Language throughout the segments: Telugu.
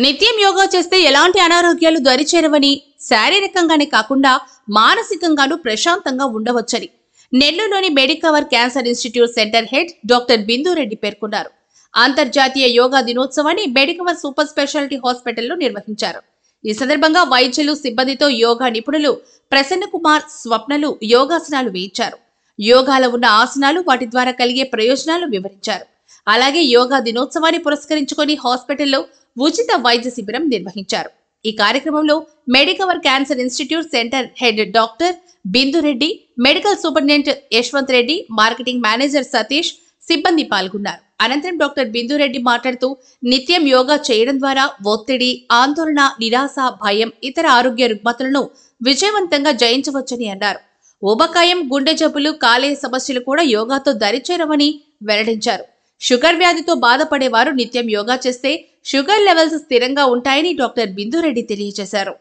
నిత్యం యోగా చేస్తే ఎలాంటి అనారోగ్యాలు దరిచేరవని, శారీరకంగానే కాకుండా మానసికంగానూ ప్రశాంతంగా ఉండవచ్చని నెల్లూరులోని Medicover cancer institute centre head doctor Bindu Reddy పేర్కొన్నారు. అంతర్జాతీయ యోగా దినోత్సవాన్ని మెడికవర్ సూపర్ స్పెషాలిటీ హాస్పిటల్లో నిర్వహించారు. ఈ సందర్భంగా వైద్యులు, సిబ్బందితో యోగా నిపుణులు ప్రసన్న కుమార్, స్వప్నలు యోగాసనాలు వేయించారు. యోగాలో ఉన్న ఆసనాలు, వాటి ద్వారా కలిగే ప్రయోజనాలు వివరించారు. అలాగే యోగా దినోత్సవాన్ని పురస్కరించుకొని హాస్పిటల్లో ఉచిత వైద్య శిబిరం నిర్వహించారు. ఈ కార్యక్రమంలో Medicover cancer institute centre head doctor Bindu Reddy, medical superintendent Yashwant Reddy, marketing manager Satish, సిబ్బంది పాల్గొన్నారు. అనంతరం డాక్టర్ బిందురెడ్డి మాట్లాడుతూ, నిత్యం యోగా చేయడం ద్వారా ఒత్తిడి, ఆందోళన, నిరాశ, భయం, ఇతర ఆరోగ్య రుగ్మతలను విజయవంతంగా జయించవచ్చని అన్నారు. ఊబకాయం, గుండె జబ్బులు, కాలేయ సమస్యలు కూడా యోగాతో దరిచేరవని వెల్లడించారు. షుగర్ వ్యాధితో బాధపడేవారు నిత్యం యోగా చేస్తే షుగర్ లెవెల్స్ స్థిరంగా ఉంటాయని డాక్టర్ బిందురెడ్డి తెలియజేశారు.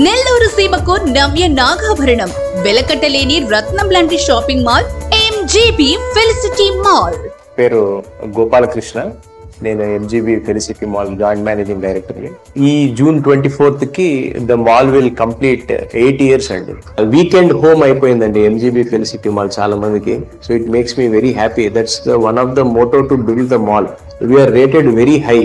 నెల్లూరు సీమకు నవ్య నాగాభరణం, వెలకట్టలేని రత్నం లాంటి shopping mall MGB Felicity mall. పేరు గోపాలకృష్ణ, నేను MGB Felicity mall joint managing director. ఈ జూన్ 24th కి the mall will complete 8 years అండి. వీకెండ్ హోమ్ అయిపోయిందండి ఎంజీబీ ఫెలిసిటీ మాల్ చాలా మందికి. So it makes me very happy. That's one of the motto to build the mall. We are rated very high.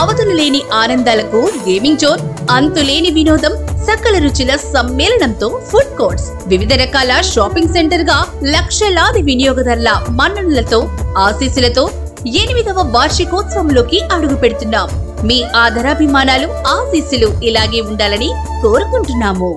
అవధులు లేని ఆనందాలకు గేమింగ్ జోన్, అంతులేని వినోదం, సకల రుచుల సమ్మేళనంతో ఫుడ్ కోర్ట్స్, వివిధ రకాల షాపింగ్ సెంటర్ గా లక్షలాది వినియోగదారుల మన్ననలతో ఆశీస్సులతో 8వ వార్షికోత్సవంలోకి అడుగు పెడుతున్నాం. మీ ఆదరాభిమానాలు, ఆశీస్సులు ఇలాగే ఉండాలని కోరుకుంటున్నాము.